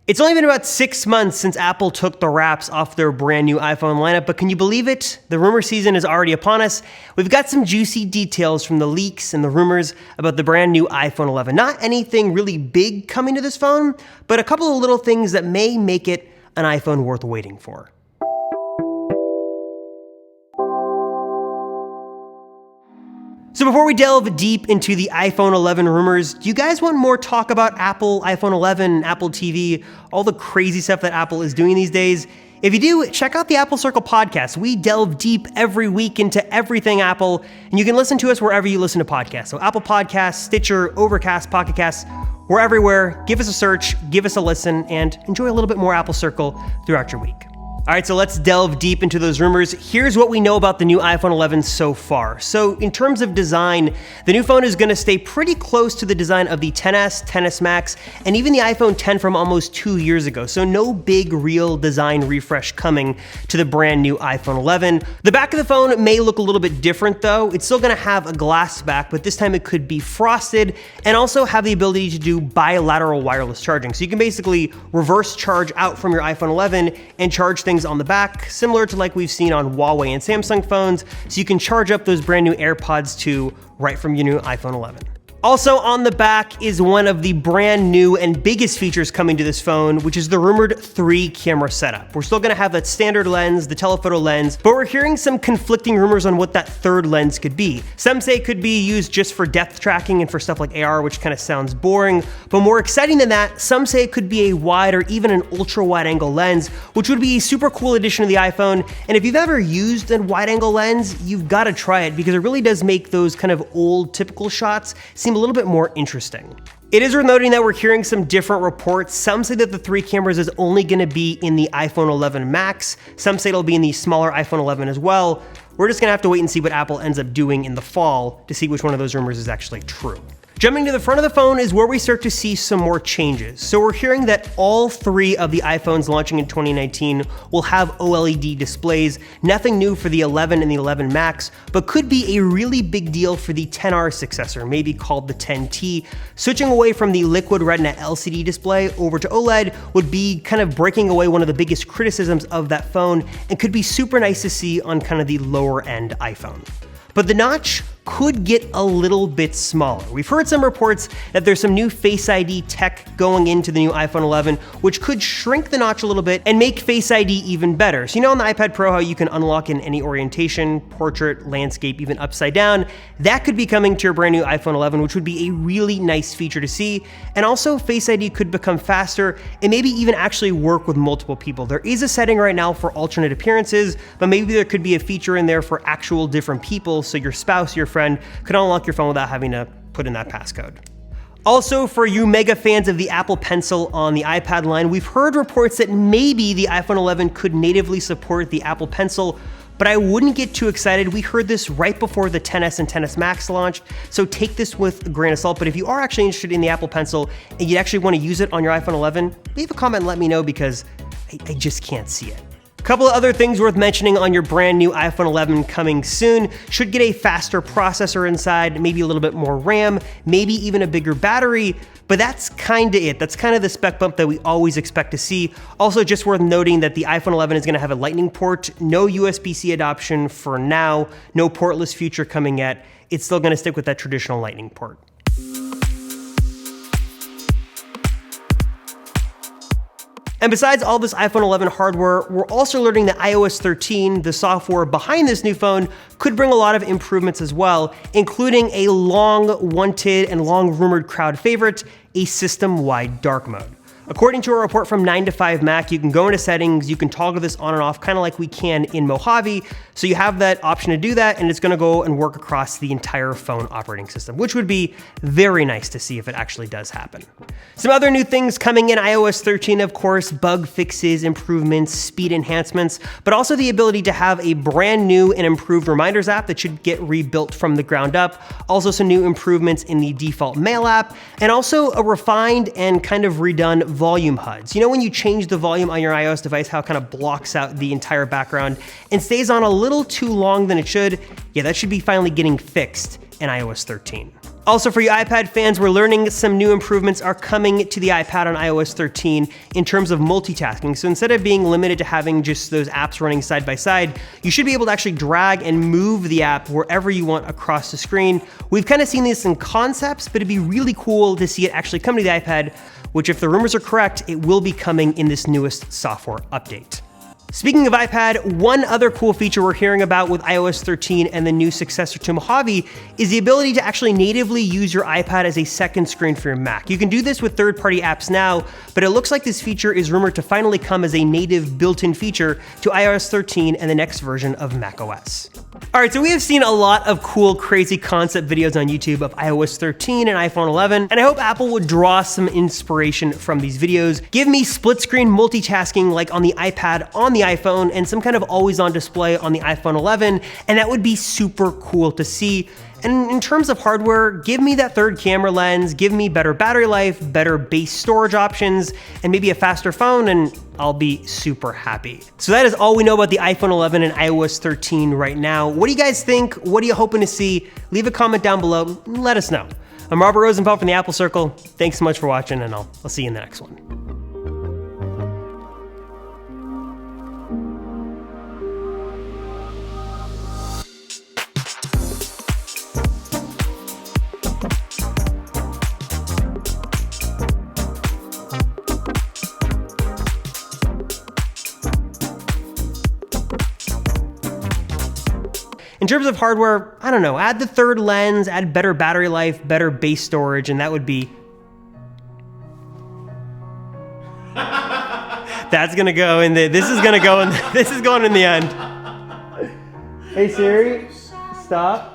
It's only been about 6 months since Apple took the wraps off their brand new iPhone lineup, but can you believe it? The rumor season is already upon us. We've got some juicy details from the leaks and the rumors about the brand new iPhone 11. Not anything really big coming to this phone, but a couple of little things that may make it an iPhone worth waiting for. So before we delve deep into the iPhone 11 rumors, do you guys want more talk about Apple, iPhone 11, Apple TV, all the crazy stuff that Apple is doing these days? If you do, check out the Apple Circle podcast. We delve deep every week into everything Apple, and you can listen to us wherever you listen to podcasts. So Apple Podcasts, Stitcher, Overcast, Pocket Casts, we're everywhere. Give us a search, give us a listen, and enjoy a little bit more Apple Circle throughout your week. All right, so let's delve deep into those rumors. Here's what we know about the new iPhone 11 so far. So in terms of design, the new phone is gonna stay pretty close to the design of the XS, XS Max, and even the iPhone 10 from almost 2 years ago. So no big real design refresh coming to the brand new iPhone 11. The back of the phone may look a little bit different though. It's still gonna have a glass back, but this time it could be frosted and also have the ability to do bilateral wireless charging. So you can basically reverse charge out from your iPhone 11 and charge things on the back, similar to like we've seen on Huawei and Samsung phones, so you can charge up those brand new AirPods 2 right from your new iPhone 11. Also on the back is one of the brand new and biggest features coming to this phone, which is the rumored 3-camera setup. We're still gonna have that standard lens, the telephoto lens, but we're hearing some conflicting rumors on what that third lens could be. Some say it could be used just for depth tracking and for stuff like AR, which kind of sounds boring, but more exciting than that, some say it could be a wide or even an ultra wide angle lens, which would be a super cool addition to the iPhone. And if you've ever used a wide angle lens, you've gotta try it because it really does make those kind of old typical shots seem a little bit more interesting. It is worth noting that we're hearing some different reports. Some say that the 3 cameras is only gonna be in the iPhone 11 Max. Some say it'll be in the smaller iPhone 11 as well. We're just gonna have to wait and see what Apple ends up doing in the fall to see which one of those rumors is actually true. Jumping to the front of the phone is where we start to see some more changes. So we're hearing that all 3 of the iPhones launching in 2019 will have OLED displays. Nothing new for the 11 and the 11 Max, but could be a really big deal for the XR successor, maybe called the 10T. Switching away from the Liquid Retina LCD display over to OLED would be kind of breaking away one of the biggest criticisms of that phone and could be super nice to see on kind of the lower end iPhone. But the notch could get a little bit smaller. We've heard some reports that there's some new Face ID tech going into the new iPhone 11, which could shrink the notch a little bit and make Face ID even better. So you know on the iPad Pro how you can unlock in any orientation, portrait, landscape, even upside down? That could be coming to your brand new iPhone 11, which would be a really nice feature to see. And also Face ID could become faster and maybe even actually work with multiple people. There is a setting right now for alternate appearances, but maybe there could be a feature in there for actual different people, so your spouse, your friend could unlock your phone without having to put in that passcode. Also, for you mega fans of the Apple Pencil on the iPad line, we've heard reports that maybe the iPhone 11 could natively support the Apple Pencil, but I wouldn't get too excited. We heard this right before the XS and XS Max launched, so take this with a grain of salt. But if you are actually interested in the Apple Pencil and you actually want to use it on your iPhone 11, leave a comment and let me know because I just can't see it. Couple of other things worth mentioning on your brand new iPhone 11 coming soon. Should get a faster processor inside, maybe a little bit more RAM, maybe even a bigger battery, but that's kind of it. That's kind of the spec bump that we always expect to see. Also just worth noting that the iPhone 11 is gonna have a Lightning port, no USB-C adoption for now, no portless future coming yet. It's still gonna stick with that traditional Lightning port. And besides all this iPhone 11 hardware, we're also learning that iOS 13, the software behind this new phone, could bring a lot of improvements as well, including a long wanted and long rumored crowd favorite, a system-wide dark mode. According to a report from 9to5Mac, you can go into settings, you can toggle this on and off, kind of like we can in Mojave. So you have that option to do that, and it's gonna go and work across the entire phone operating system, which would be very nice to see if it actually does happen. Some other new things coming in iOS 13, of course, bug fixes, improvements, speed enhancements, but also the ability to have a brand new and improved reminders app that should get rebuilt from the ground up. Also some new improvements in the default mail app, and also a refined and kind of redone volume HUDs. You know when you change the volume on your iOS device, how it kind of blocks out the entire background and stays on a little too long than it should? Yeah, that should be finally getting fixed in iOS 13. Also, for you iPad fans, we're learning some new improvements are coming to the iPad on iOS 13 in terms of multitasking. So instead of being limited to having just those apps running side by side, you should be able to actually drag and move the app wherever you want across the screen. We've kind of seen this in concepts, but it'd be really cool to see it actually come to the iPad, which if the rumors are correct, it will be coming in this newest software update. Speaking of iPad, one other cool feature we're hearing about with iOS 13 and the new successor to Mojave is the ability to actually natively use your iPad as a second screen for your Mac. You can do this with third-party apps now, but it looks like this feature is rumored to finally come as a native built-in feature to iOS 13 and the next version of macOS. All right, so we have seen a lot of cool, crazy concept videos on YouTube of iOS 13 and iPhone 11, and I hope Apple would draw some inspiration from these videos. Give me split-screen multitasking like on the iPad on the iPhone and some kind of always-on display on the iPhone 11, and that would be super cool to see. And in terms of hardware, give me that third camera lens, give me better battery life, better base storage options, and maybe a faster phone, and I'll be super happy. So that is all we know about the iPhone 11 and iOS 13 right now. What do you guys think? What are you hoping to see? Leave a comment down below and let us know. I'm Robert Rosenfeld from the Apple Circle. Thanks so much for watching, and I'll see you in the next one. In terms of hardware, I don't know, add the third lens, add better battery life, better base storage, and that would be... That's gonna go in the, this is gonna go in, this is going in the end. Hey Siri, stop.